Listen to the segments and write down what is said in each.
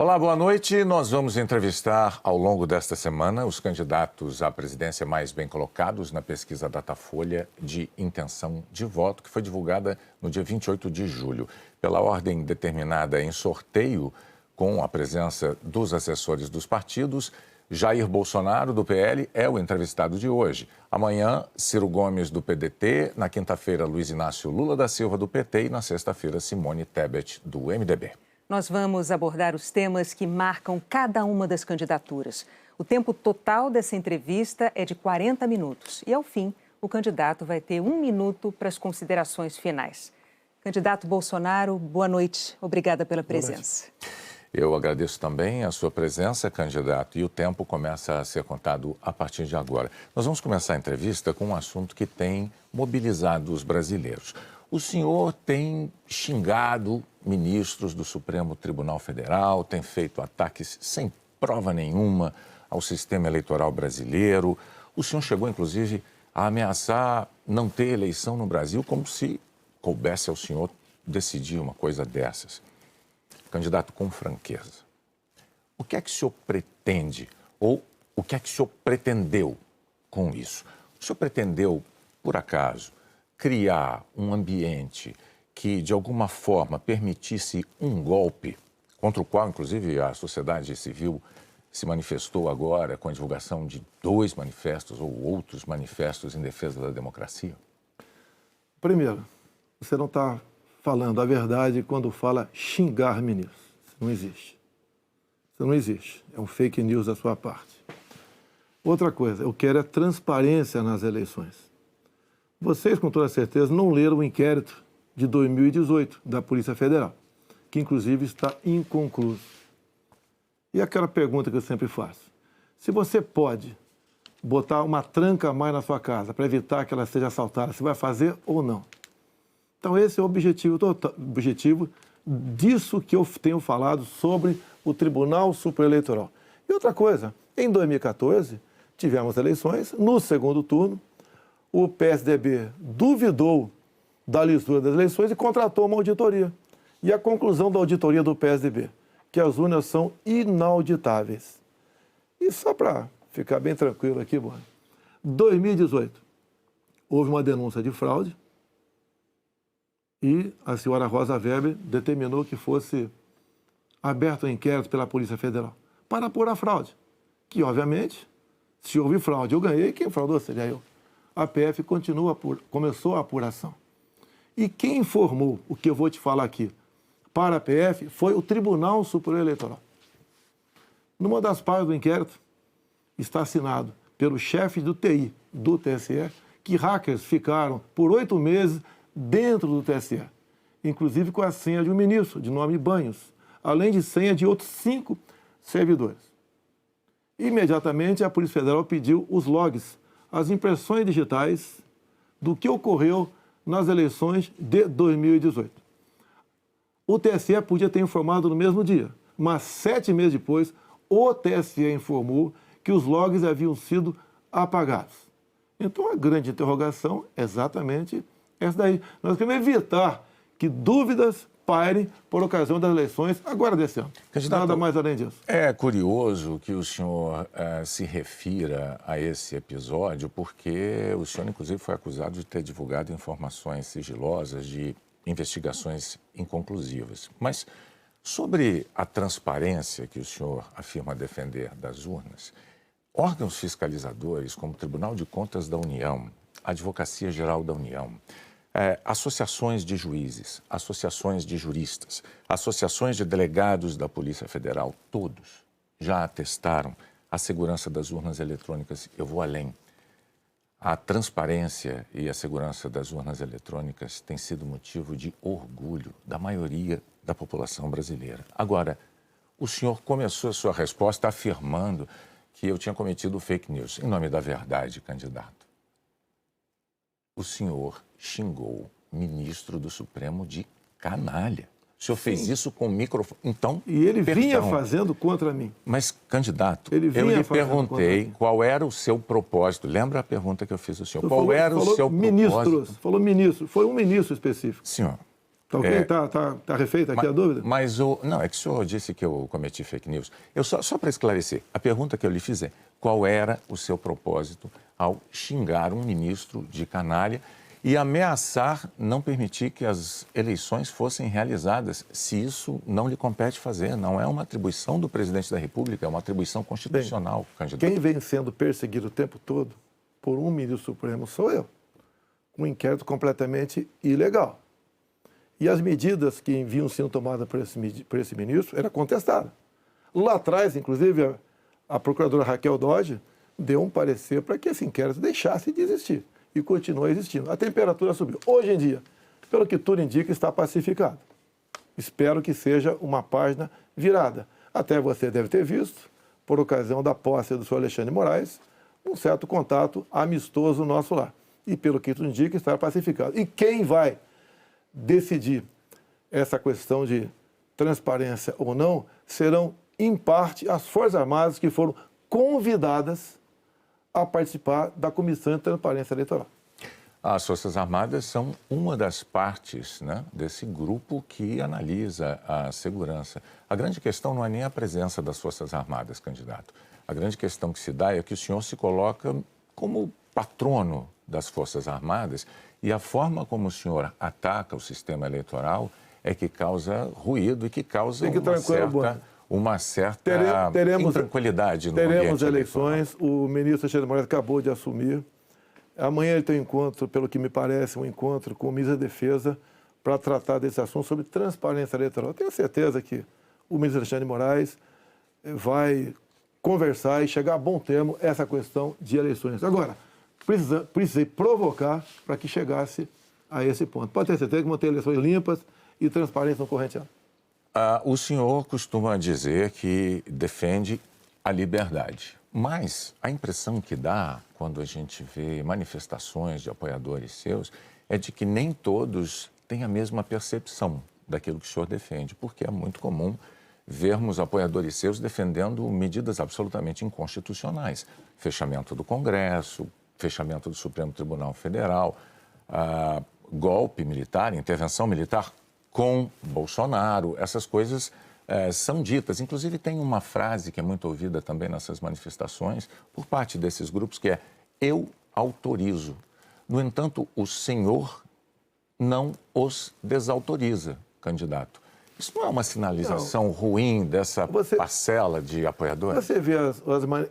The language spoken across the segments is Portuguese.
Olá, boa noite. Nós vamos entrevistar ao longo desta semana os candidatos à presidência mais bem colocados na pesquisa Datafolha de intenção de voto, que foi divulgada no dia 28 de julho. Pela ordem determinada em sorteio, com a presença dos assessores dos partidos, Jair Bolsonaro, do PL, é o entrevistado de hoje. Amanhã, Ciro Gomes, do PDT. Na quinta-feira, Luiz Inácio Lula da Silva, do PT. E na sexta-feira, Simone Tebet, do MDB. Nós vamos abordar os temas que marcam cada uma das candidaturas. O tempo total dessa entrevista é de 40 minutos. E, ao fim, o candidato vai ter 1 minuto para as considerações finais. Candidato Bolsonaro, boa noite. Obrigada pela presença. Eu agradeço também a sua presença, candidato, e o tempo começa a ser contado a partir de agora. Nós vamos começar a entrevista com um assunto que tem mobilizado os brasileiros. O senhor tem xingado ministros do Supremo Tribunal Federal, tem feito ataques sem prova nenhuma ao sistema eleitoral brasileiro. O senhor chegou, inclusive, a ameaçar não ter eleição no Brasil, como se coubesse ao senhor decidir uma coisa dessas. Candidato, com franqueza, o que é que o senhor pretende ou o que é que o senhor pretendeu com isso? O senhor pretendeu, por acaso, criar um ambiente que, de alguma forma, permitisse um golpe, contra o qual, inclusive, a sociedade civil se manifestou agora com a divulgação de 2 manifestos ou outros manifestos em defesa da democracia? Primeiro, você não está falando a verdade quando fala xingar ministros. Isso não existe. Isso não existe. É um fake news da sua parte. Outra coisa, eu quero é transparência nas eleições. Vocês, com toda certeza, não leram o inquérito de 2018 da Polícia Federal, que inclusive está inconcluso. E aquela pergunta que eu sempre faço: se você pode botar uma tranca a mais na sua casa para evitar que ela seja assaltada, você vai fazer ou não? Então esse é o objetivo disso que eu tenho falado sobre o Tribunal Superior Eleitoral. E outra coisa, em 2014 tivemos eleições, no segundo turno, o PSDB duvidou da lisura das eleições e contratou uma auditoria. E a conclusão da auditoria do PSDB, que as urnas são inauditáveis. E só para ficar bem tranquilo aqui, em 2018, houve uma denúncia de fraude e a senhora Rosa Weber determinou que fosse aberto um inquérito pela Polícia Federal para apurar a fraude. Que, obviamente, se houve fraude, eu ganhei, quem fraudou seria eu. A PF começou a apuração. E quem informou o que eu vou te falar aqui para a PF foi o Tribunal Superior Eleitoral. Numa das partes do inquérito está assinado pelo chefe do TI do TSE que hackers ficaram por 8 meses dentro do TSE, inclusive com a senha de um ministro, de nome Banhos, além de senha de outros 5 servidores. Imediatamente, a Polícia Federal pediu os logs, as impressões digitais do que ocorreu nas eleições de 2018. O TSE podia ter informado no mesmo dia, mas 7 meses depois, o TSE informou que os logs haviam sido apagados. Então, a grande interrogação é exatamente essa daí. Nós queremos evitar que dúvidas pairem por ocasião das eleições agora desse ano. Candidato, nada mais além disso. É curioso que o senhor se refira a esse episódio, porque o senhor, inclusive, foi acusado de ter divulgado informações sigilosas de investigações inconclusivas. Mas sobre a transparência que o senhor afirma defender das urnas, órgãos fiscalizadores como o Tribunal de Contas da União, a Advocacia Geral da União, associações de juízes, associações de juristas, associações de delegados da Polícia Federal, todos já atestaram a segurança das urnas eletrônicas. Eu vou além. A transparência e a segurança das urnas eletrônicas tem sido motivo de orgulho da maioria da população brasileira. Agora, o senhor começou a sua resposta afirmando que eu tinha cometido fake news. Em nome da verdade, candidato, o senhor xingou ministro do Supremo de canalha. O senhor fez isso com o microfone. Então, e ele vinha fazendo contra mim. Mas, candidato, eu lhe perguntei qual era o seu propósito. Lembra a pergunta que eu fiz ao senhor? Qual era o seu propósito? Falou ministro. Foi um ministro específico. Senhor, Tá ok? Tá refeita aqui a dúvida? Mas não, é que o senhor disse que eu cometi fake news. Só para esclarecer, a pergunta que eu lhe fiz é: qual era o seu propósito ao xingar um ministro de canalha e ameaçar não permitir que as eleições fossem realizadas, se isso não lhe compete fazer? Não é uma atribuição do presidente da República, é uma atribuição constitucional, candidato. Quem vem sendo perseguido o tempo todo por um ministro supremo sou eu. Um inquérito completamente ilegal. E as medidas que vinham sendo tomadas por esse ministro eram contestadas. Lá atrás, inclusive, a procuradora Raquel Dodge deu um parecer para que esse inquérito deixasse de existir. E continua existindo. A temperatura subiu. Hoje em dia, pelo que tudo indica, está pacificado. Espero que seja uma página virada. Até você deve ter visto, por ocasião da posse do senhor Alexandre de Moraes, um certo contato amistoso nosso lá. E pelo que tudo indica, está pacificado. E quem vai decidir essa questão de transparência ou não serão, em parte, as Forças Armadas que foram convidadas a participar da Comissão de Transparência Eleitoral. As Forças Armadas são uma das partes, né, desse grupo que analisa a segurança. A grande questão não é nem a presença das Forças Armadas, candidato. A grande questão que se dá é que o senhor se coloca como patrono das Forças Armadas e a forma como o senhor ataca o sistema eleitoral é que causa ruído e que causa uma certa intranquilidade no ambiente eleitoral. Teremos eleições, o ministro Alexandre de Moraes acabou de assumir. Amanhã ele tem um encontro, pelo que me parece, um encontro com o ministro da Defesa para tratar desse assunto sobre transparência eleitoral. Eu tenho certeza que o ministro Alexandre de Moraes vai conversar e chegar a bom termo essa questão de eleições. Agora, precisei provocar para que chegasse a esse ponto. Pode ter certeza que vão ter eleições limpas e transparentes no corrente ano. O senhor costuma dizer que defende a liberdade, mas a impressão que dá quando a gente vê manifestações de apoiadores seus é de que nem todos têm a mesma percepção daquilo que o senhor defende, porque é muito comum vermos apoiadores seus defendendo medidas absolutamente inconstitucionais. Fechamento do Congresso, fechamento do Supremo Tribunal Federal, golpe militar, intervenção militar com Bolsonaro, essas coisas são ditas. Inclusive tem uma frase que é muito ouvida também nessas manifestações por parte desses grupos que é: eu autorizo. No entanto, o senhor não os desautoriza, candidato. Isso não é uma sinalização ruim dessa parcela de apoiadores? Você vê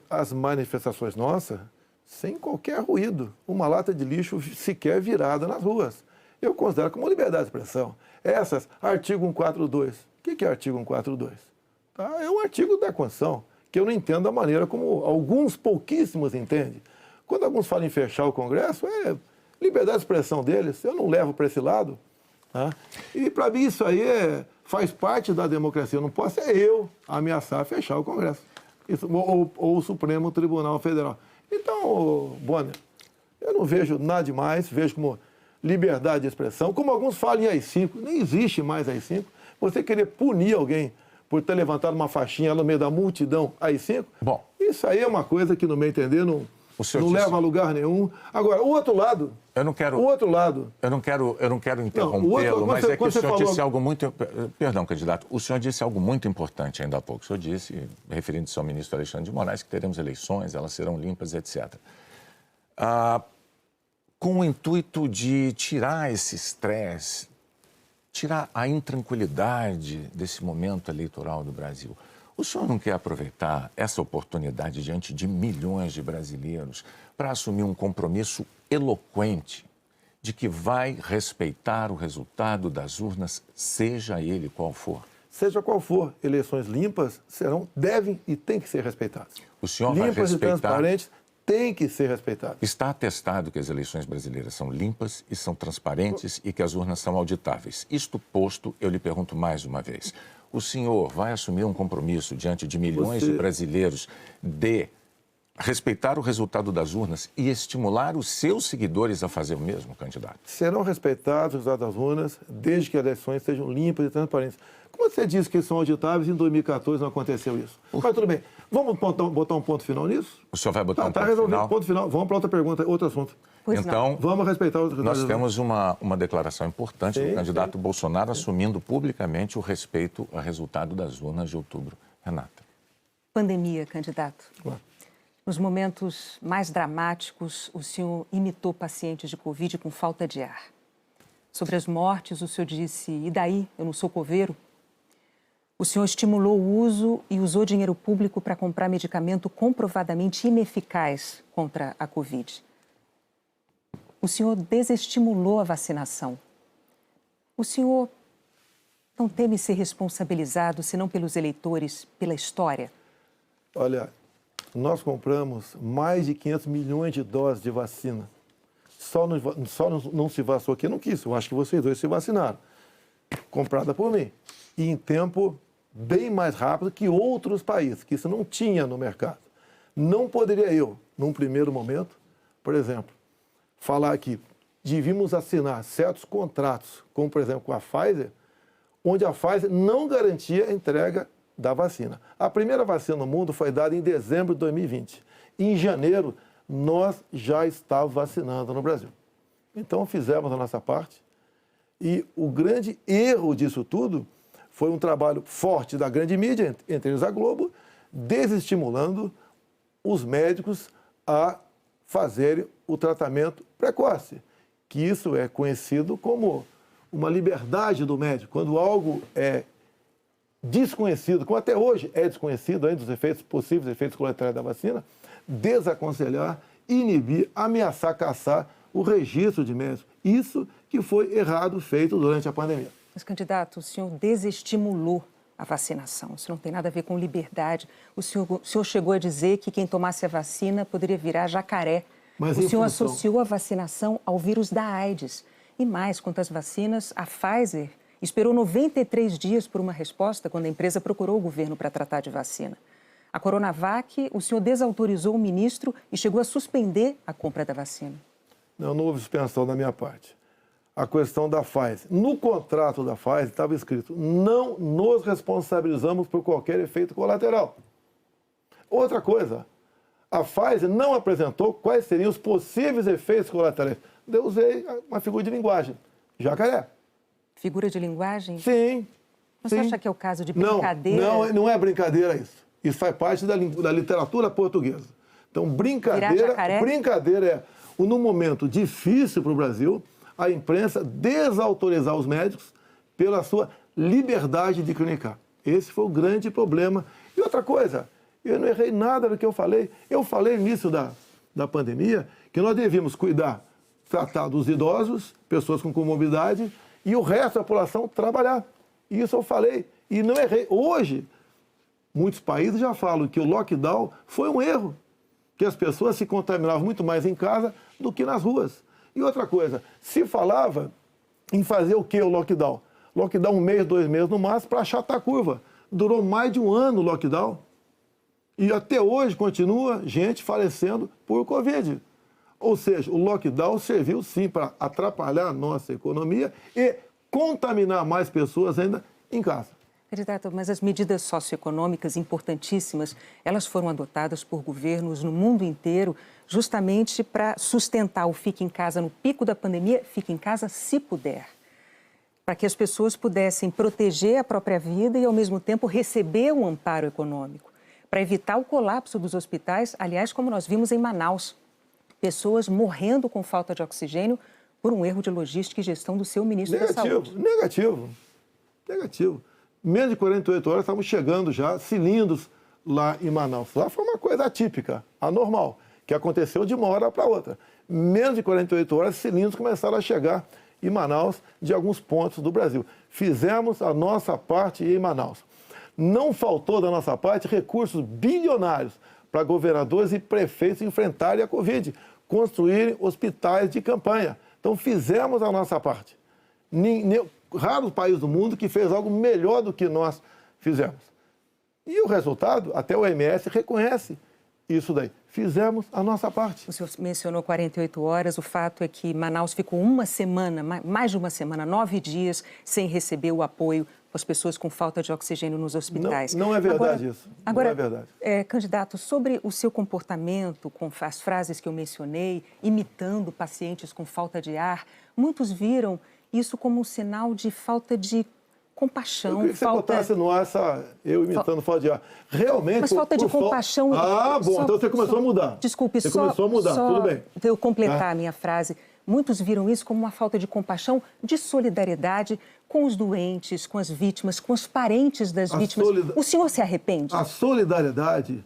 as manifestações nossas sem qualquer ruído, uma lata de lixo sequer virada nas ruas. Eu considero como liberdade de expressão. Essas, artigo 142. O que é artigo 142? É um artigo da Constituição, que eu não entendo da maneira como alguns pouquíssimos entendem. Quando alguns falam em fechar o Congresso, é liberdade de expressão deles, eu não levo para esse lado. Tá? E para mim isso aí faz parte da democracia. Eu não posso eu ameaçar fechar o Congresso. Ou o Supremo Tribunal Federal. Então, Bonner, eu não vejo nada demais, vejo como liberdade de expressão, como alguns falam em AI-5, nem existe mais AI-5. Você querer punir alguém por ter levantado uma faixinha no meio da multidão AI-5, bom, isso aí é uma coisa que, no meu entender, não leva a lugar nenhum. Agora, o outro lado... Eu não quero interrompê-lo, mas é que o senhor disse algo muito... Perdão, candidato. O senhor disse algo muito importante ainda há pouco. O senhor disse, referindo-se ao ministro Alexandre de Moraes, que teremos eleições, elas serão limpas, etc. Com o intuito de tirar esse estresse, tirar a intranquilidade desse momento eleitoral do Brasil, o senhor não quer aproveitar essa oportunidade diante de milhões de brasileiros para assumir um compromisso eloquente de que vai respeitar o resultado das urnas, seja ele qual for? Seja qual for, eleições limpas devem e têm que ser respeitadas. O senhor limpas vai respeitar... e transparentes têm que ser respeitadas. Está atestado que as eleições brasileiras são limpas e são transparentes e que as urnas são auditáveis. Isto posto, eu lhe pergunto mais uma vez. O senhor vai assumir um compromisso diante de milhões de brasileiros de respeitar o resultado das urnas e estimular os seus seguidores a fazer o mesmo, candidato? Serão respeitados os resultados das urnas, desde que as eleições sejam limpas e transparentes. Como você disse que são auditáveis, em 2014 não aconteceu isso. Mas tudo bem. Vamos botar um ponto final nisso? O senhor vai botar um ponto ponto resolvido, final? Ponto final. Vamos para outra pergunta, outro assunto. Pois então, não. Vamos respeitar os resultados. Nós temos uma declaração importante do candidato Bolsonaro assumindo publicamente o respeito ao resultado das urnas de outubro. Renata. Pandemia, candidato. Claro. Nos momentos mais dramáticos, o senhor imitou pacientes de Covid com falta de ar. Sobre as mortes, o senhor disse, e daí, eu não sou coveiro? O senhor estimulou o uso e usou dinheiro público para comprar medicamento comprovadamente ineficaz contra a Covid. O senhor desestimulou a vacinação. O senhor não teme ser responsabilizado, senão pelos eleitores, pela história? Olha, nós compramos mais de 500 milhões de doses de vacina. Só não se vacinou aqui, eu não quis. Eu acho que vocês dois se vacinaram. Comprada por mim. E em tempo bem mais rápido que outros países, que isso não tinha no mercado. Não poderia eu, num primeiro momento, por exemplo, falar que devíamos assinar certos contratos, como, por exemplo, com a Pfizer, onde a Pfizer não garantia a entrega da vacina. A primeira vacina no mundo foi dada em dezembro de 2020. Em janeiro, nós já estávamos vacinando no Brasil. Então, fizemos a nossa parte. E o grande erro disso tudo foi um trabalho forte da grande mídia, entre eles a Globo, desestimulando os médicos a fazerem o tratamento precoce, que isso é conhecido como uma liberdade do médico. Quando algo é desconhecido, como até hoje é desconhecido ainda os efeitos possíveis, efeitos colaterais da vacina, desaconselhar, inibir, ameaçar, caçar o registro de médicos. Isso que foi errado feito durante a pandemia. Mas, candidato, o senhor desestimulou a vacinação. Isso não tem nada a ver com liberdade. O senhor chegou a dizer que quem tomasse a vacina poderia virar jacaré. Mas o senhor associou a vacinação ao vírus da AIDS. E mais, quanto às vacinas, a Pfizer esperou 93 dias por uma resposta quando a empresa procurou o governo para tratar de vacina. A Coronavac, o senhor desautorizou o ministro e chegou a suspender a compra da vacina. Não houve suspensão da minha parte. A questão da Pfizer. No contrato da Pfizer estava escrito: não nos responsabilizamos por qualquer efeito colateral. Outra coisa, a Pfizer não apresentou quais seriam os possíveis efeitos colaterais. Eu usei uma figura de linguagem: jacaré. Figura de linguagem? Sim. Você acha que é o caso de brincadeira? Não é brincadeira isso. Isso faz parte da literatura portuguesa. Então, brincadeira é, num momento difícil para o Brasil, a imprensa desautorizar os médicos pela sua liberdade de clinicar. Esse foi o grande problema. E outra coisa, eu não errei nada do que eu falei. Eu falei no início da pandemia que nós devíamos tratar dos idosos, pessoas com comorbidade, e o resto da população trabalhar. Isso eu falei e não errei. Hoje, muitos países já falam que o lockdown foi um erro, que as pessoas se contaminavam muito mais em casa do que nas ruas. E outra coisa, se falava em fazer o que o lockdown? Lockdown 1 mês, 2 meses no máximo para achatar a curva. Durou mais de um ano o lockdown. E até hoje continua gente falecendo por Covid. Ou seja, o lockdown serviu sim para atrapalhar a nossa economia e contaminar mais pessoas ainda em casa. Candidato, mas as medidas socioeconômicas importantíssimas, elas foram adotadas por governos no mundo inteiro justamente para sustentar o fique em casa no pico da pandemia, fique em casa se puder. Para que as pessoas pudessem proteger a própria vida e, ao mesmo tempo, receber um amparo econômico. Para evitar o colapso dos hospitais, aliás, como nós vimos em Manaus. Pessoas morrendo com falta de oxigênio por um erro de logística e gestão do seu ministro da Saúde. Negativo. Menos de 48 horas estavam chegando já cilindros lá em Manaus. Lá foi uma coisa atípica, anormal, que aconteceu de uma hora para outra. Menos de 48 horas, cilindros começaram a chegar em Manaus de alguns pontos do Brasil. Fizemos a nossa parte em Manaus. Não faltou da nossa parte recursos bilionários para governadores e prefeitos enfrentarem a Covid, construírem hospitais de campanha. Então fizemos a nossa parte. Raros países do mundo que fez algo melhor do que nós fizemos. E o resultado, até o OMS reconhece isso daí. Fizemos a nossa parte. O senhor mencionou 48 horas, o fato é que Manaus ficou uma semana, mais de uma semana, 9 dias, sem receber o apoio as pessoas com falta de oxigênio nos hospitais. Não é verdade isso. Agora, não é verdade. Candidato, sobre o seu comportamento, com as frases que eu mencionei, imitando pacientes com falta de ar, muitos viram isso como um sinal de falta de compaixão. Eu queria que você botasse no ar eu imitando falta de ar. Realmente... Mas falta de compaixão... Bom, então você começou a mudar. Desculpe, você começou a mudar, tudo bem. Eu completar a minha frase. Muitos viram isso como uma falta de compaixão, de solidariedade com os doentes, com as vítimas, com os parentes das vítimas. O senhor se arrepende? A solidariedade,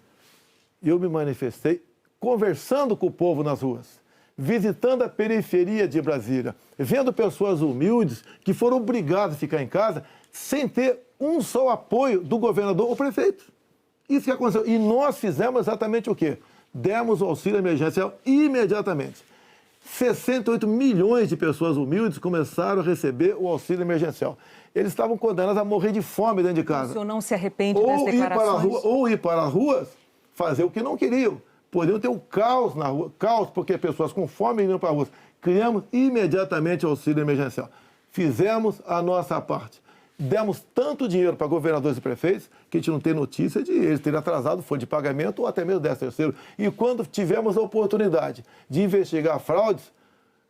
eu me manifestei conversando com o povo nas ruas, visitando a periferia de Brasília, vendo pessoas humildes que foram obrigadas a ficar em casa sem ter um só apoio do governador ou prefeito. Isso que aconteceu. E nós fizemos exatamente o quê? Demos o auxílio emergencial imediatamente. 68 milhões de pessoas humildes começaram a receber o auxílio emergencial. Eles estavam condenados a morrer de fome dentro de casa. O senhor não se arrepende das declarações? Ou ir para as ruas, fazer o que não queriam. Poderiam ter o caos na rua, caos porque pessoas com fome iriam para as ruas. Criamos imediatamente o auxílio emergencial. Fizemos a nossa parte. Demos tanto dinheiro para governadores e prefeitos que a gente não tem notícia de eles terem atrasado folha de pagamento ou até mesmo 13º. E quando tivemos a oportunidade de investigar fraudes,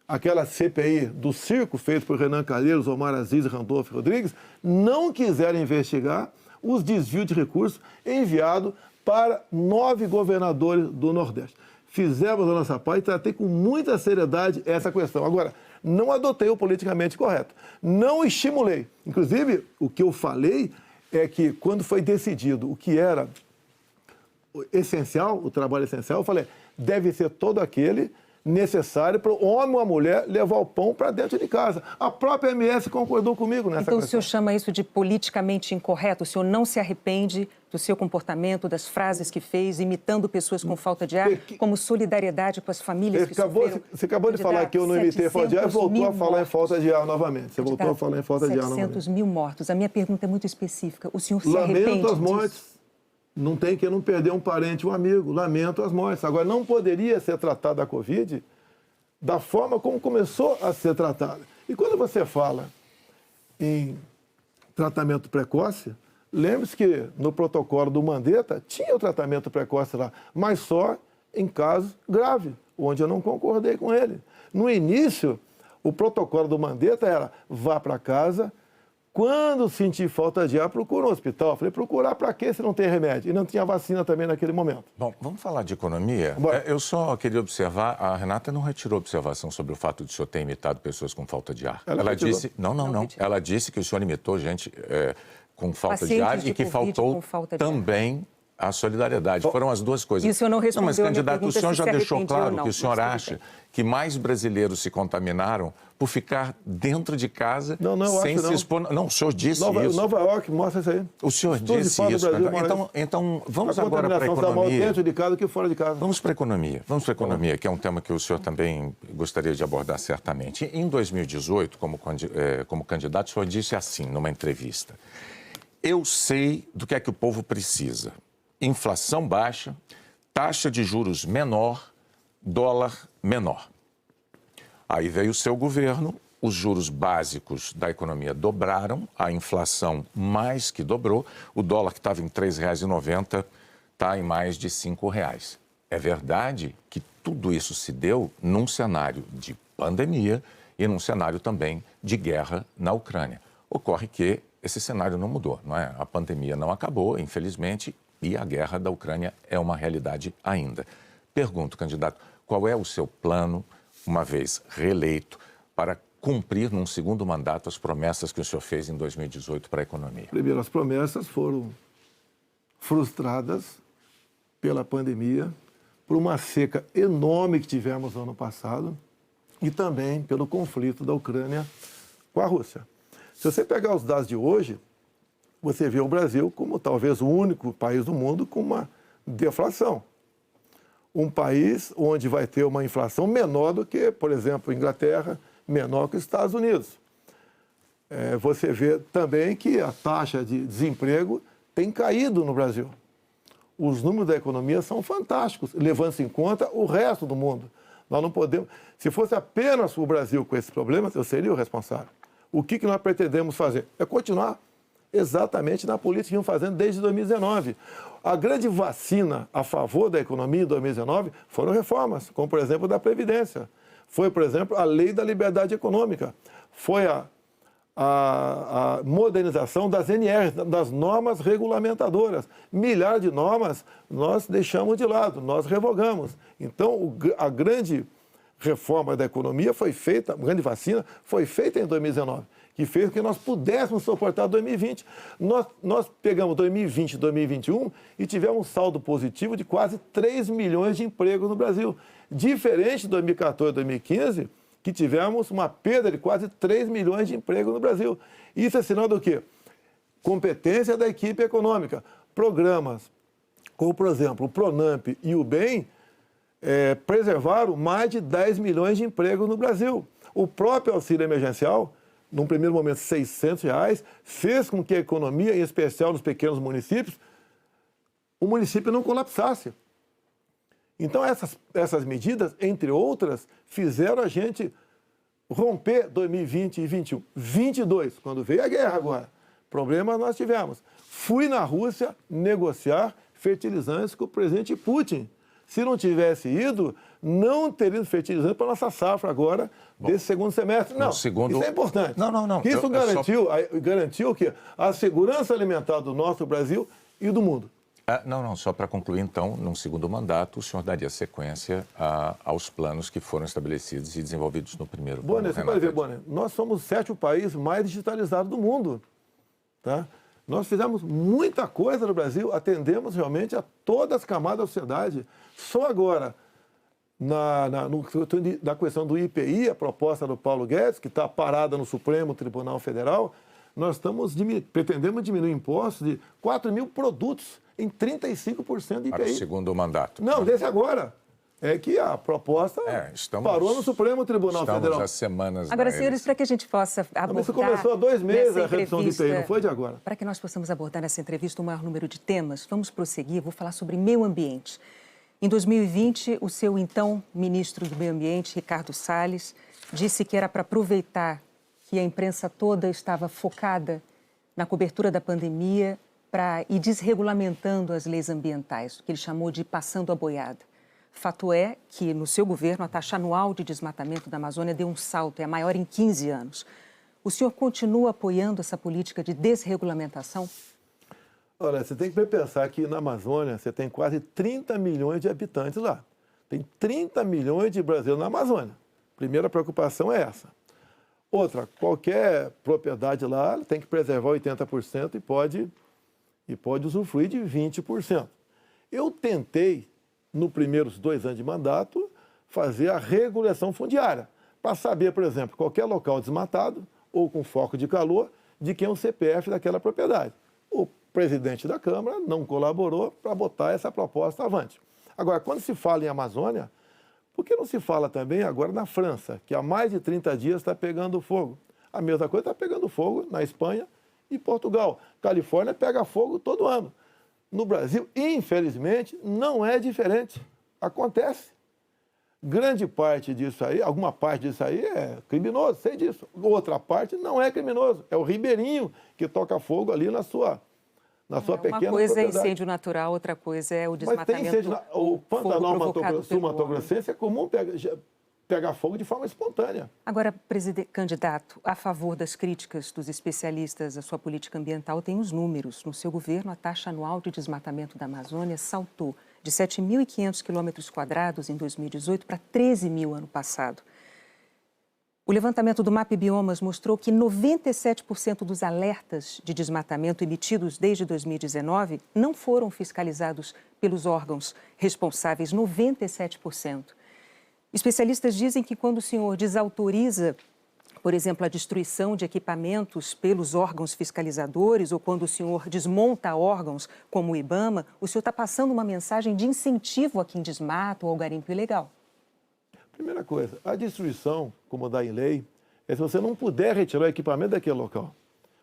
aquela CPI do circo feita por Renan Calheiros, Omar Aziz e Randolfo Rodrigues, não quiseram investigar os desvios de recursos enviados para 9 governadores do Nordeste. Fizemos a nossa parte e tratei com muita seriedade essa questão. Agora, não adotei o politicamente correto. Não estimulei. Inclusive, o que eu falei é que quando foi decidido o que era essencial, o trabalho essencial, eu falei, deve ser todo aquele necessário para o homem ou a mulher levar o pão para dentro de casa. A própria MS concordou comigo nessa questão. Então o senhor chama isso de politicamente incorreto? O senhor não se arrepende do seu comportamento, das frases que fez, imitando pessoas com falta de ar, como solidariedade com as famílias que sofreram? Você acabou de falar que eu não imitei falta de ar e voltou a falar em falta de ar novamente. Você voltou a falar em falta de ar novamente. 700 mil mortos. A minha pergunta é muito específica. O senhor se arrepende Lamento as disso? mortes. Não tem que não perder um parente, um amigo. Lamento as mortes. Agora, não poderia ser tratada a Covid da forma como começou a ser tratada. E quando você fala em tratamento precoce, lembre-se que no protocolo do Mandetta tinha o tratamento precoce lá, mas só em casos graves, onde eu não concordei com ele. No início, o protocolo do Mandetta era vá para casa. Quando sentir falta de ar, procura um hospital. Eu falei, procurar para quê se não tem remédio? E não tinha vacina também naquele momento. Bom, vamos falar de economia? Eu só queria observar, a Renata não retirou observação sobre o fato de o senhor ter imitado pessoas com falta de ar. Ela disse... Não. Ela disse que o senhor imitou gente com falta de ar e que faltou também a solidariedade. Foram as duas coisas. E o senhor não respondeu mas, candidato, o senhor já deixou claro que o senhor acha que mais brasileiros se contaminaram por ficar dentro de casa sem se expor. Não, o senhor disse isso. Nova York mostra isso aí. O senhor disse isso. Então, vamos agora para a economia. Dentro de casa do que fora de casa. Vamos para a economia. Vamos para a economia, que é um tema que o senhor também gostaria de abordar certamente. Em 2018, como candidato, o senhor disse assim, numa entrevista: eu sei do que é que o povo precisa. Inflação baixa, taxa de juros menor, dólar menor. Aí veio o seu governo, os juros básicos da economia dobraram, a inflação mais que dobrou, o dólar que estava em R$ 3,90 está em mais de R$ 5,00. É verdade que tudo isso se deu num cenário de pandemia e num cenário também de guerra na Ucrânia. Ocorre que esse cenário não mudou, não é? A pandemia não acabou, infelizmente, e a guerra da Ucrânia é uma realidade ainda. Pergunto, candidato, qual é o seu plano, uma vez reeleito, para cumprir num segundo mandato as promessas que o senhor fez em 2018 para a economia? Primeiro, as promessas foram frustradas pela pandemia, por uma seca enorme que tivemos no ano passado e também pelo conflito da Ucrânia com a Rússia. Se você pegar os dados de hoje, você vê o Brasil como talvez o único país do mundo com uma deflação. Um país onde vai ter uma inflação menor do que, por exemplo, a Inglaterra, menor que os Estados Unidos. Você vê também que a taxa de desemprego tem caído no Brasil. os números da economia são fantásticos, levando-se em conta o resto do mundo. Nós não podemos... Se fosse apenas o Brasil com esses problemas, eu seria o responsável. O que nós pretendemos fazer? É continuar exatamente na política que vimos fazendo desde 2019. A grande vacina a favor da economia em 2019 foram reformas, como, por exemplo, da Previdência. Foi, por exemplo, a Lei da Liberdade Econômica. Foi a modernização das NRs, das normas regulamentadoras. Milhares de normas nós deixamos de lado, nós revogamos. Então, a grande reforma da economia foi feita, a grande vacina foi feita em 2019, que fez com que nós pudéssemos suportar 2020. Nós pegamos 2020 e 2021 e tivemos um saldo positivo de quase 3 milhões de empregos no Brasil. Diferente de 2014 e 2015, que tivemos uma perda de quase 3 milhões de empregos no Brasil. Isso é sinal do quê? Competência da equipe econômica. Programas como, por exemplo, o Pronamp e o BEM preservaram mais de 10 milhões de empregos no Brasil. O próprio auxílio emergencial, num primeiro momento R$ 600, fez com que a economia, em especial nos pequenos municípios, o município não colapsasse. Então, essas medidas, entre outras, fizeram a gente romper 2020 e 2021. 22, quando veio a guerra agora, problemas nós tivemos. Fui na Rússia negociar fertilizantes com o presidente Putin. Se não tivesse ido, não teria ido fertilizante para a nossa safra agora, desse segundo semestre. Não, isso é importante. Não. Isso garantiu o quê? A segurança alimentar do nosso Brasil e do mundo. Só para concluir, então, num segundo mandato, o senhor daria sequência aos planos que foram estabelecidos e desenvolvidos no primeiro plano. Bonner, você pode ver, Bonner, nós somos o 7º país mais digitalizado do mundo. Tá? Nós fizemos muita coisa no Brasil, atendemos realmente a todas as camadas da sociedade. Só agora, na questão do IPI, a proposta do Paulo Guedes, que está parada no Supremo Tribunal Federal, nós pretendemos diminuir impostos de 4 mil produtos em 35% de IPI. Para o segundo mandato. Não, desse agora. É que a proposta parou no Supremo Tribunal Federal. Estamos há semanas. Agora, senhores, para que a gente possa abordar... Isso começou há 2 meses a redução de IPI, não foi de agora. Para que nós possamos abordar nessa entrevista o maior número de temas, vamos prosseguir, vou falar sobre meio ambiente. Em 2020, o seu então ministro do Meio Ambiente, Ricardo Salles, disse que era para aproveitar que a imprensa toda estava focada na cobertura da pandemia para ir desregulamentando as leis ambientais, o que ele chamou de passando a boiada. Fato é que, no seu governo, a taxa anual de desmatamento da Amazônia deu um salto, é a maior em 15 anos. O senhor continua apoiando essa política de desregulamentação? Olha, você tem que pensar que na Amazônia você tem quase 30 milhões de habitantes lá. Tem 30 milhões de brasileiros na Amazônia. Primeira preocupação é essa. Outra, qualquer propriedade lá tem que preservar 80% e pode usufruir de 20%. Eu tentei, nos primeiros 2 anos de mandato, fazer a regulação fundiária, para saber, por exemplo, qualquer local desmatado ou com foco de calor, de quem é o CPF daquela propriedade. O presidente da Câmara não colaborou para botar essa proposta avante. Agora, quando se fala em Amazônia, por que não se fala também agora na França, que há mais de 30 dias está pegando fogo? A mesma coisa está pegando fogo na Espanha e Portugal. Califórnia pega fogo todo ano. No Brasil, infelizmente, não é diferente. Acontece. Grande parte disso aí, alguma parte disso aí é criminoso, sei disso. Outra parte não é criminoso. É o ribeirinho que toca fogo ali na sua pequena propriedade. Uma coisa é incêndio natural, outra coisa é o desmatamento. Mas tem incêndio, o Pantanal Sul-Mato-Grossense é comum pegar fogo de forma espontânea. Agora, candidato, a favor das críticas dos especialistas à sua política ambiental, tem os números. No seu governo, a taxa anual de desmatamento da Amazônia saltou de 7.500 km² em 2018 para 13 mil ano passado. O levantamento do MAP Biomas mostrou que 97% dos alertas de desmatamento emitidos desde 2019 não foram fiscalizados pelos órgãos responsáveis, 97%. Especialistas dizem que quando o senhor desautoriza, por exemplo, a destruição de equipamentos pelos órgãos fiscalizadores ou quando o senhor desmonta órgãos como o IBAMA, o senhor está passando uma mensagem de incentivo a quem desmata ou ao garimpo ilegal. Primeira coisa, a destruição, como dá em lei, é se você não puder retirar o equipamento daquele local.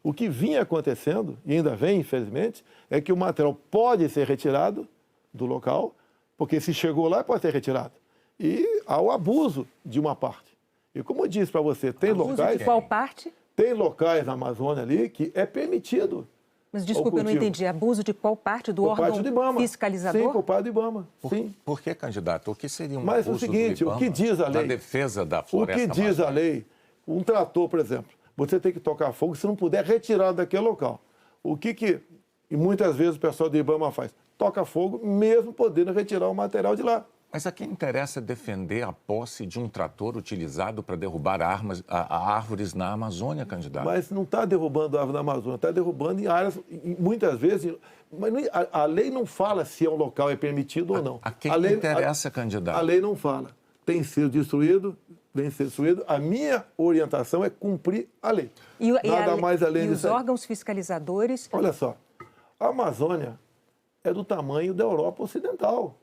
O que vinha acontecendo, e ainda vem, infelizmente, é que o material pode ser retirado do local, porque se chegou lá, pode ser retirado. E há o abuso de uma parte. E como eu disse para você, tem abuso locais... de qual parte? Tem locais na Amazônia ali que é permitido. Mas desculpa, eu não entendi. Abuso de qual parte do órgão parte do IBAMA. fiscalizador? Sim, por parte do IBAMA. Sim. Por que, candidato? O que seria um Mas abuso o seguinte, do IBAMA o que diz a lei? na defesa da O floresta que diz a amazônica? lei? Um trator, por exemplo, você tem que tocar fogo se não puder retirar daquele local. E muitas vezes o pessoal do IBAMA faz? Toca fogo mesmo podendo retirar o material de lá. Mas a quem interessa defender a posse de um trator utilizado para derrubar árvores na Amazônia, candidato? Mas não está derrubando árvore na Amazônia, está derrubando em áreas, muitas vezes... Mas a lei não fala se um local é permitido ou não. A quem lei, interessa, candidato? A lei não fala. Tem sido destruído, vem ser destruído. A minha orientação é cumprir a lei. Nada mais além disso. E os órgãos fiscalizadores... Olha só, a Amazônia é do tamanho da Europa Ocidental.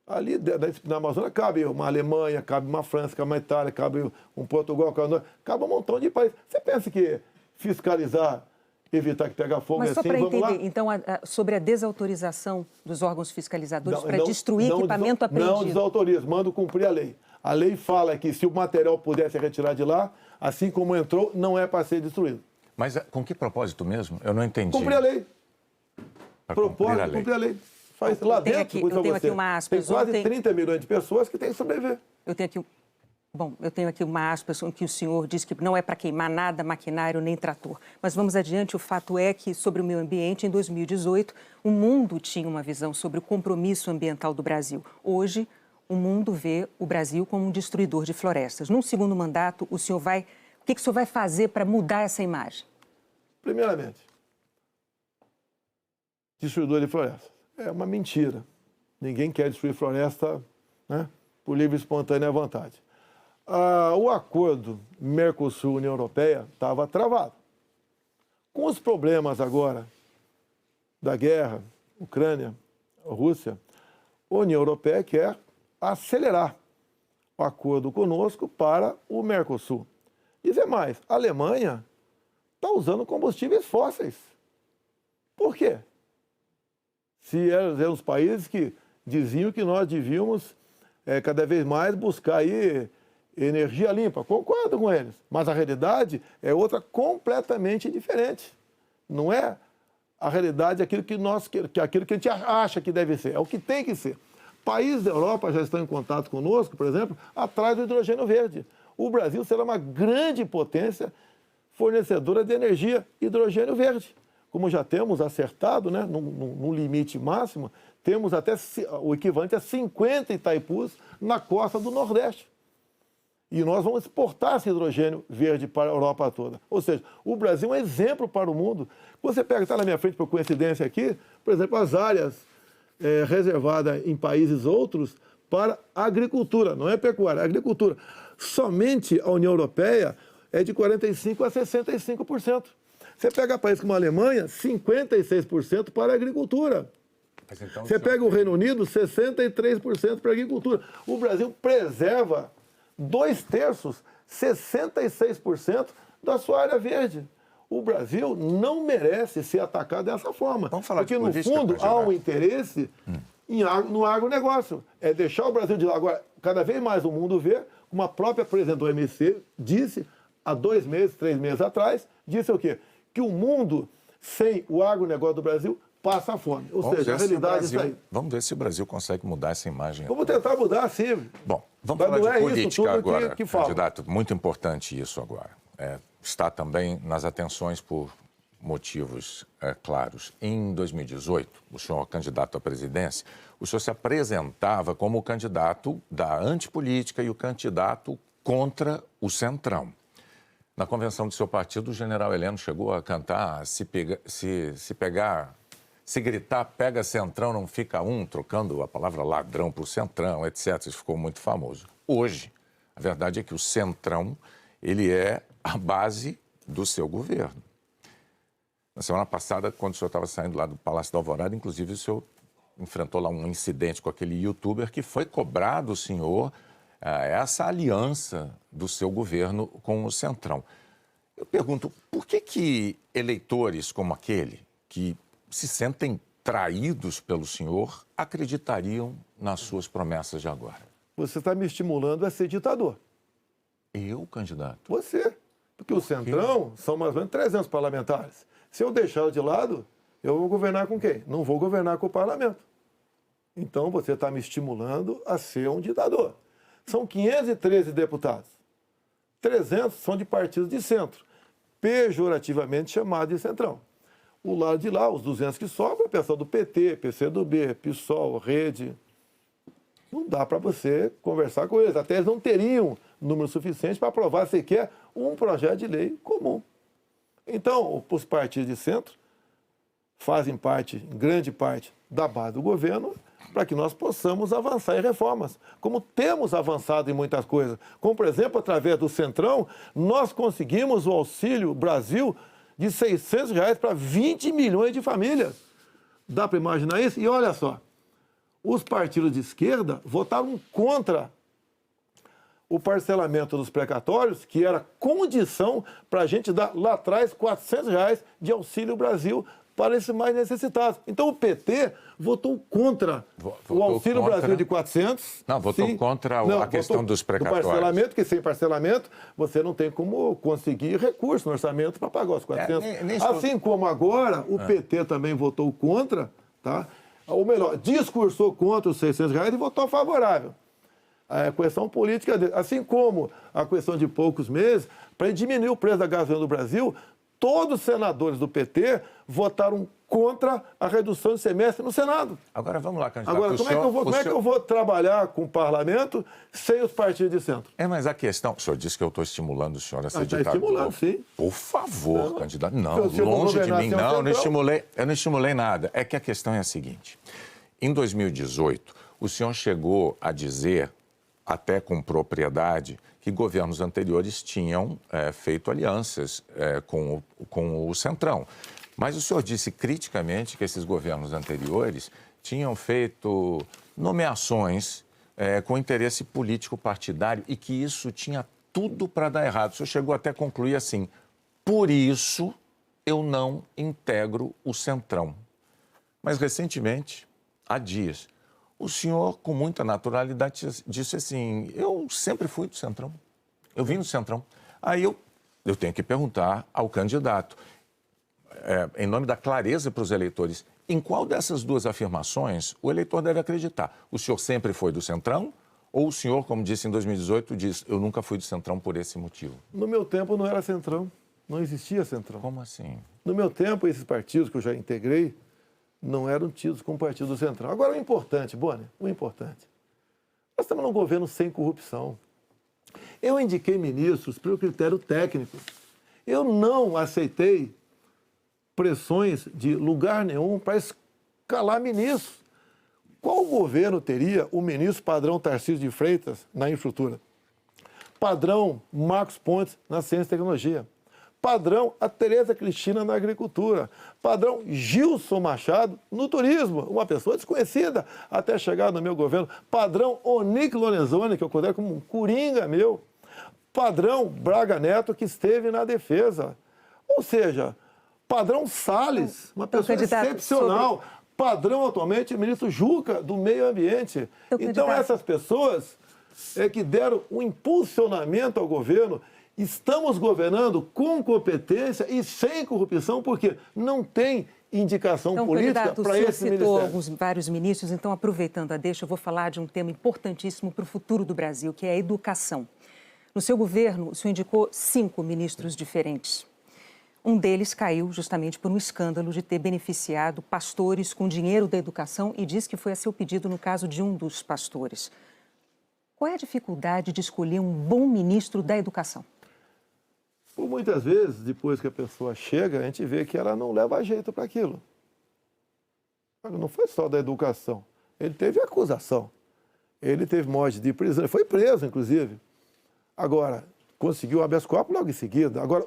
Ali na Amazônia cabe uma Alemanha, cabe uma França, cabe uma Itália, cabe um Portugal, cabe um montão de países. Você pensa que fiscalizar, evitar que pegue fogo Mas é só assim, para vamos lá? entender, então, sobre a desautorização dos órgãos fiscalizadores para destruir equipamento apreendido. Não desautoriza, manda cumprir a lei. A lei fala que se o material pudesse retirar de lá, assim como entrou, não é para ser destruído. Mas com que propósito mesmo? Eu não entendi. Cumprir a lei. Cumprir a lei. Faz lá dentro, eu tenho aqui uma aspas. Tem quase 30 milhões de pessoas que têm que sobreviver. Eu tenho aqui uma aspas em que o senhor diz que não é para queimar nada, maquinário nem trator. Mas vamos adiante, o fato é que, sobre o meio ambiente, em 2018, o mundo tinha uma visão sobre o compromisso ambiental do Brasil. Hoje, o mundo vê o Brasil como um destruidor de florestas. Num segundo mandato, o que o senhor vai fazer para mudar essa imagem? Primeiramente, destruidor de florestas. É uma mentira. Ninguém quer destruir floresta, né, por livre e espontânea vontade. O acordo Mercosul-União Europeia estava travado. Com os problemas agora da guerra, Ucrânia, Rússia, a União Europeia quer acelerar o acordo conosco para o Mercosul. Dizer mais, a Alemanha está usando combustíveis fósseis. Por quê? Se eram os países que diziam que nós devíamos cada vez mais buscar aí energia limpa. Concordo com eles, mas a realidade é outra completamente diferente. Não é a realidade aquilo que a gente acha que deve ser, é o que tem que ser. Países da Europa já estão em contato conosco, por exemplo, atrás do hidrogênio verde. O Brasil será uma grande potência fornecedora de energia hidrogênio verde. Como já temos acertado, né, no limite máximo, temos até o equivalente a 50 Itaipus na costa do Nordeste. E nós vamos exportar esse hidrogênio verde para a Europa toda. Ou seja, o Brasil é um exemplo para o mundo. Você pega, está na minha frente por coincidência aqui, por exemplo, as áreas reservadas em países outros para agricultura, não é pecuária, é agricultura. Somente a União Europeia é de 45% a 65%. Você pega países como a Alemanha, 56% para a agricultura. Então, você pega o Reino Unido, 63% para a agricultura. O Brasil preserva 2/3, 66% da sua área verde. O Brasil não merece ser atacado dessa forma. Vamos falar porque, de política, no fundo, há um interesse no agronegócio. É deixar o Brasil de lado. Agora, cada vez mais o mundo vê, como a própria presidente do OMC disse, há 2 meses, 3 meses atrás, disse o quê? Que o mundo, sem o agronegócio do Brasil, passa fome. Ou seja, a realidade é isso aí. Vamos ver se o Brasil consegue mudar essa imagem. Vamos tentar mudar, sim. Bom, vamos falar de política agora, que candidato. Muito importante isso agora. Está também nas atenções por motivos claros. Em 2018, o senhor candidato à presidência, o senhor se apresentava como o candidato da antipolítica e o candidato contra o Centrão. Na convenção do seu partido, o general Heleno chegou a cantar se gritar, pega Centrão, não fica um, trocando a palavra ladrão por Centrão, etc. Isso ficou muito famoso. Hoje, a verdade é que o Centrão, ele é a base do seu governo. Na semana passada, quando o senhor estava saindo lá do Palácio da Alvorada, inclusive o senhor enfrentou lá um incidente com aquele youtuber que foi cobrar do senhor essa aliança do seu governo com o Centrão. Eu pergunto, por que eleitores como aquele, que se sentem traídos pelo senhor, acreditariam nas suas promessas de agora? Você está me estimulando a ser ditador. Eu, candidato? Você. Porque o Centrão são mais ou menos 300 parlamentares. Se eu deixar de lado, eu vou governar com quem? Não vou governar com o parlamento. Então você está me estimulando a ser um ditador. São 513 deputados. 300 são de partidos de centro, pejorativamente chamados de Centrão. O lado de lá, os 200 que sobram, é o pessoal do PT, PCdoB, PSOL, Rede. Não dá para você conversar com eles. Até eles não teriam número suficiente para aprovar sequer um projeto de lei comum. Então, os partidos de centro fazem parte, em grande parte, da base do governo para que nós possamos avançar em reformas, como temos avançado em muitas coisas. Como, por exemplo, através do Centrão, nós conseguimos o Auxílio Brasil de R$ 600 para 20 milhões de famílias. Dá para imaginar isso? E olha só, os partidos de esquerda votaram contra o parcelamento dos precatórios, que era condição para a gente dar lá atrás R$ 400 de Auxílio Brasil para esses mais necessitados. Então o PT votou contra o Auxílio Brasil de 400. Não, votou contra a questão dos precatórios. Do parcelamento, que sem parcelamento você não tem como conseguir recurso no orçamento para pagar os 400. Assim como agora o PT também votou contra, tá? Ou melhor, discursou contra os R$ 600 e votou favorável. A questão política dele. Assim como a questão de poucos meses, para diminuir o preço da gasolina no Brasil, todos os senadores do PT votaram contra a redução de semestre no Senado. Agora vamos lá, candidato. Agora, como é que eu vou trabalhar com o parlamento sem os partidos de centro? Mas a questão... O senhor disse que eu estou estimulando o senhor a ser ditador. Está estimulando, sim. Por favor, candidato. Não, longe de mim, não. Eu não estimulei nada. É que a questão é a seguinte. Em 2018, o senhor chegou a dizer, até com propriedade, que governos anteriores tinham feito alianças com o Centrão. Mas o senhor disse criticamente que esses governos anteriores tinham feito nomeações com interesse político partidário e que isso tinha tudo para dar errado. O senhor chegou até a concluir assim: por isso eu não integro o Centrão. Mas recentemente, há dias, o senhor, com muita naturalidade, disse assim: eu sempre fui do Centrão, eu vim do Centrão. Aí eu tenho que perguntar ao candidato, em nome da clareza para os eleitores, em qual dessas duas afirmações o eleitor deve acreditar? O senhor sempre foi do Centrão ou o senhor, como disse em 2018, diz: eu nunca fui do Centrão por esse motivo? No meu tempo não era Centrão, não existia Centrão. Como assim? No meu tempo, esses partidos que eu já integrei não eram tidos como partido do Centrão. Agora, o importante, Boni, o importante, nós estamos num governo sem corrupção. Eu indiquei ministros pelo critério técnico. Eu não aceitei pressões de lugar nenhum para escalar ministros. Qual governo teria o ministro padrão Tarcísio de Freitas na infraestrutura? Padrão Marcos Pontes na ciência e tecnologia? Padrão a Tereza Cristina na agricultura? Padrão Gilson Machado no turismo? Uma pessoa desconhecida até chegar no meu governo. Padrão Onic Lorenzoni, que eu considero como um coringa meu. Padrão Braga Neto, que esteve na defesa. Ou seja, padrão Salles, uma pessoa excepcional. Padrão, atualmente, o ministro Juca, do Meio Ambiente. Então, essas pessoas que deram um impulsionamento ao governo. Estamos governando com competência e sem corrupção, porque não tem indicação política para esse ministério. O senhor citou vários ministros, então, aproveitando a deixa, eu vou falar de um tema importantíssimo para o futuro do Brasil, que é a educação. No seu governo, o senhor indicou 5 ministros diferentes. Um deles caiu justamente por um escândalo de ter beneficiado pastores com dinheiro da educação e diz que foi a seu pedido no caso de um dos pastores. Qual é a dificuldade de escolher um bom ministro da educação? Por muitas vezes, depois que a pessoa chega, a gente vê que ela não leva jeito para aquilo. Não foi só da educação. Ele teve acusação. Ele teve morte de prisão. Ele foi preso, inclusive. Agora, conseguiu o habeas corpus logo em seguida. Agora,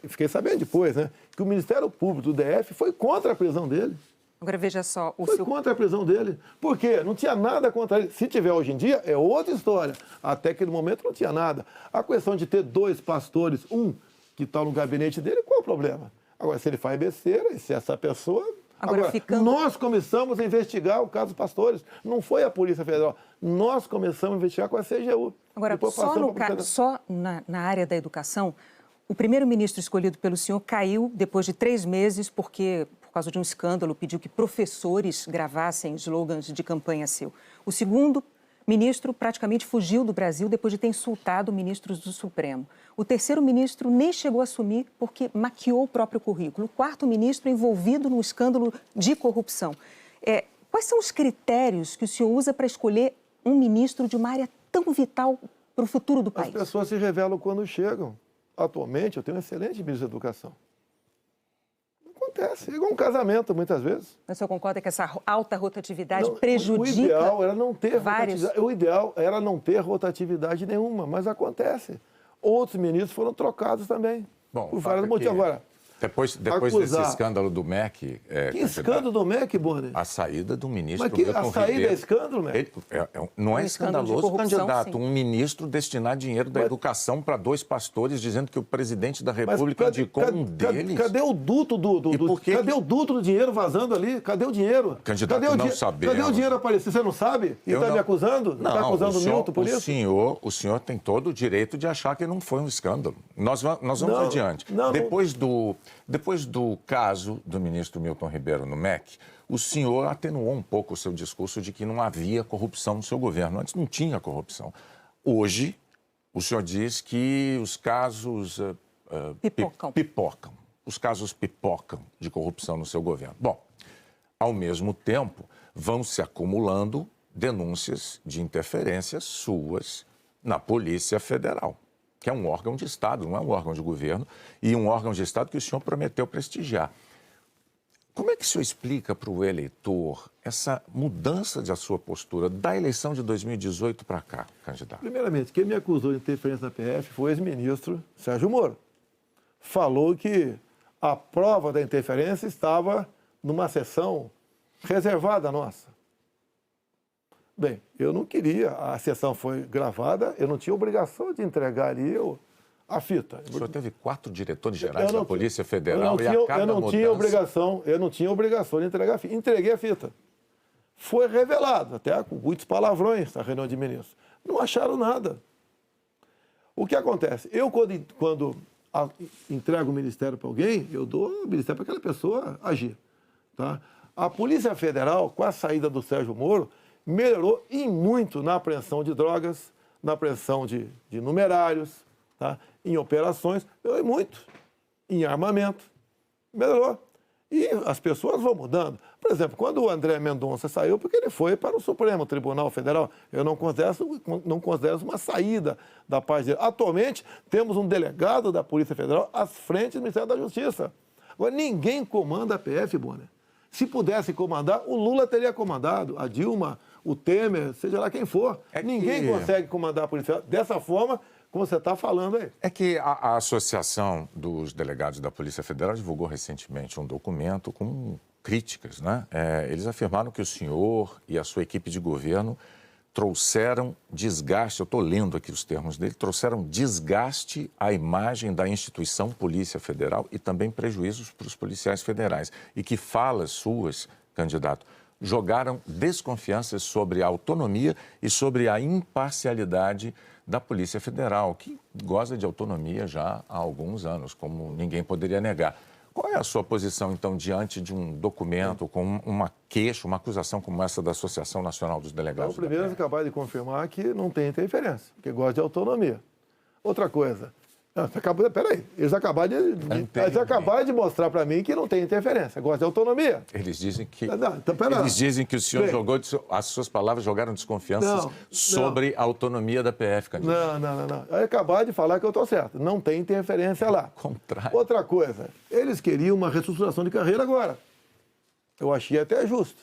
fiquei sabendo depois, né, que o Ministério Público do DF foi contra a prisão dele. Agora, veja só... Foi contra a prisão dele. Por quê? Não tinha nada contra ele. Se tiver hoje em dia, é outra história. Até aquele momento não tinha nada. A questão de ter 2 pastores, um que está no gabinete dele, qual é o problema? Agora, se ele faz besteira, e se essa pessoa Agora, nós começamos a investigar o caso dos pastores. Não foi a Polícia Federal. Nós começamos a investigar com a CGU. Agora, só na área da educação, o primeiro-ministro escolhido pelo senhor caiu depois de 3 meses porque, por causa de um escândalo, pediu que professores gravassem slogans de campanha seu. O segundo ministro praticamente fugiu do Brasil depois de ter insultado ministros do Supremo. O terceiro ministro nem chegou a assumir porque maquiou o próprio currículo. O quarto ministro envolvido no escândalo de corrupção. Quais são os critérios que o senhor usa para escolher um ministro de uma área tão vital para o futuro do país? As pessoas se revelam quando chegam. Atualmente, eu tenho um excelente ministro da Educação. Acontece, é igual um casamento, muitas vezes. Mas o senhor concorda que essa alta rotatividade prejudica? O ideal era não ter rotatividade. O ideal era não ter rotatividade nenhuma, mas acontece. Outros ministros foram trocados também. Bom, por vários motivos. Agora, depois desse escândalo do MEC... Que escândalo do MEC, Bonner? A saída do ministro... Mas a saída é escândalo, MEC? Não é escandaloso, candidato, sim. Um ministro destinar dinheiro da educação para 2 pastores, dizendo que o presidente da República indicou um deles... Cadê o duto cadê o duto do dinheiro vazando ali? Cadê o dinheiro? Candidato, não sabemos. Cadê o dinheiro aparecer? Você não sabe? E está me acusando? Não, está acusando o Milton por isso? O senhor tem todo o direito de achar que não foi um escândalo. Nós vamos adiante. Depois do caso do ministro Milton Ribeiro no MEC, o senhor atenuou um pouco o seu discurso de que não havia corrupção no seu governo. Antes não tinha corrupção. Hoje, o senhor diz que os casos pipocam. Os casos pipocam de corrupção no seu governo. Bom, ao mesmo tempo, vão se acumulando denúncias de interferências suas na Polícia Federal, que é um órgão de Estado, não é um órgão de governo, e um órgão de Estado que o senhor prometeu prestigiar. Como é que o senhor explica para o eleitor essa mudança da sua postura da eleição de 2018 para cá, candidato? Primeiramente, quem me acusou de interferência na PF foi o ex-ministro Sérgio Moro. Falou que a prova da interferência estava numa sessão reservada nossa. Bem, eu não queria, a sessão foi gravada, eu não tinha obrigação de entregar ali a fita. O senhor teve 4 diretores gerais da Polícia Federal e a cada eu não tinha obrigação de entregar a fita. Entreguei a fita. Foi revelado, até com muitos palavrões na reunião de ministros. Não acharam nada. O que acontece? Eu, quando entrego o ministério para alguém, eu dou o ministério para aquela pessoa agir. Tá? A Polícia Federal, com a saída do Sérgio Moro, melhorou e muito na apreensão de drogas, na apreensão de numerários, tá? Em operações, melhorou muito. Em armamento, melhorou. E as pessoas vão mudando. Por exemplo, quando o André Mendonça saiu, porque ele foi para o Supremo Tribunal Federal, eu não considero uma saída da paz dele. Atualmente, temos um delegado da Polícia Federal à frente do Ministério da Justiça. Agora, ninguém comanda a PF, Bonner. Se pudesse comandar, o Lula teria comandado, a Dilma, o Temer, seja lá quem for. Ninguém consegue comandar a Polícia Federal dessa forma como você está falando aí. É que a Associação dos Delegados da Polícia Federal divulgou recentemente um documento com críticas, né? Eles afirmaram que o senhor e a sua equipe de governo trouxeram desgaste, eu estou lendo aqui os termos dele, trouxeram desgaste à imagem da instituição Polícia Federal e também prejuízos para os policiais federais. E que falas suas, candidato, jogaram desconfianças sobre a autonomia e sobre a imparcialidade da Polícia Federal, que goza de autonomia já há alguns anos, como ninguém poderia negar. Qual é a sua posição, então, diante de um documento com uma queixa, uma acusação como essa da Associação Nacional dos Delegados? Então, primeiro, acabar de confirmar que não tem interferência, porque gosta de autonomia. Outra coisa, peraí, eles acabaram de mostrar para mim que não tem interferência, gosta de autonomia. Eles dizem que, eles dizem que o senhor jogou, as suas palavras jogaram desconfianças sobre a autonomia da PF, candidato. Não. Acabaram de falar que eu estou certo, não tem interferência lá. Contrário. Outra coisa, eles queriam uma reestruturação de carreira agora. Eu achei até justo.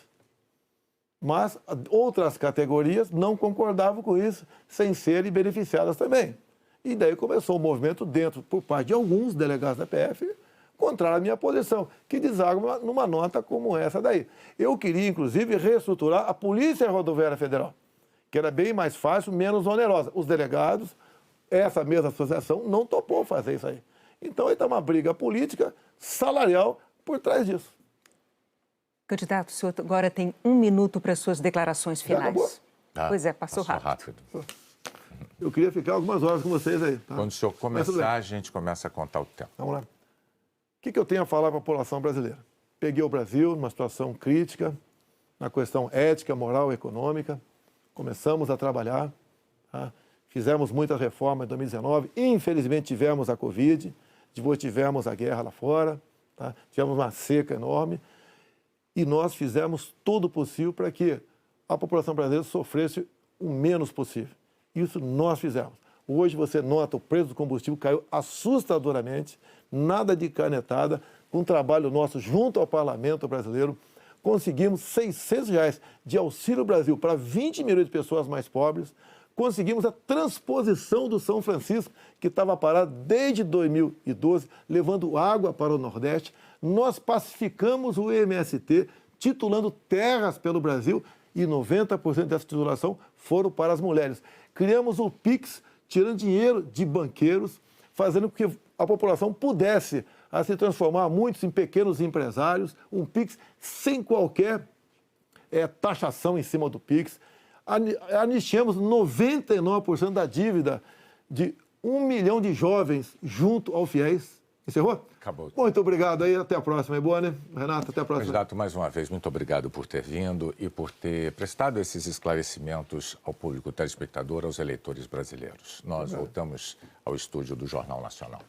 Mas outras categorias não concordavam com isso, sem serem beneficiadas também. E daí começou um movimento por parte de alguns delegados da PF, contrário à minha posição, que deságua numa nota como essa daí. Eu queria, inclusive, reestruturar a Polícia Rodoviária Federal, que era bem mais fácil, menos onerosa. Os delegados, essa mesma associação, não topou fazer isso aí. Então, aí está uma briga política, salarial, por trás disso. Candidato, o senhor agora tem 1 minuto para suas declarações finais. Pois é, passou rápido. Eu queria ficar algumas horas com vocês aí. Tá? Quando o senhor começar, a gente começa a contar o tempo. Vamos lá. O que eu tenho a falar para a população brasileira? Peguei o Brasil numa situação crítica, na questão ética, moral e econômica. Começamos a trabalhar, tá? Fizemos muitas reformas em 2019. Infelizmente tivemos a Covid, depois tivemos a guerra lá fora, tá? Tivemos uma seca enorme. E nós fizemos todo o possível para que a população brasileira sofresse o menos possível. Isso nós fizemos. Hoje você nota o preço do combustível caiu assustadoramente, nada de canetada, com um trabalho nosso junto ao parlamento brasileiro, conseguimos R$600 de Auxílio Brasil para 20 milhões de pessoas mais pobres, conseguimos a transposição do São Francisco, que estava parado desde 2012, levando água para o Nordeste. Nós pacificamos o MST, titulando terras pelo Brasil, e 90% dessa titulação foram para as mulheres. Criamos o PIX, tirando dinheiro de banqueiros, fazendo com que a população pudesse se transformar muitos em pequenos empresários, um PIX sem qualquer taxação em cima do PIX. Anistiamos 99% da dívida de 1 milhão de jovens junto ao FIES. Encerrou? Acabou. Muito obrigado aí, até a próxima. É boa, né? Renato, até a próxima. Candidato, mais uma vez, muito obrigado por ter vindo e por ter prestado esses esclarecimentos ao público telespectador, aos eleitores brasileiros. Nós voltamos ao estúdio do Jornal Nacional.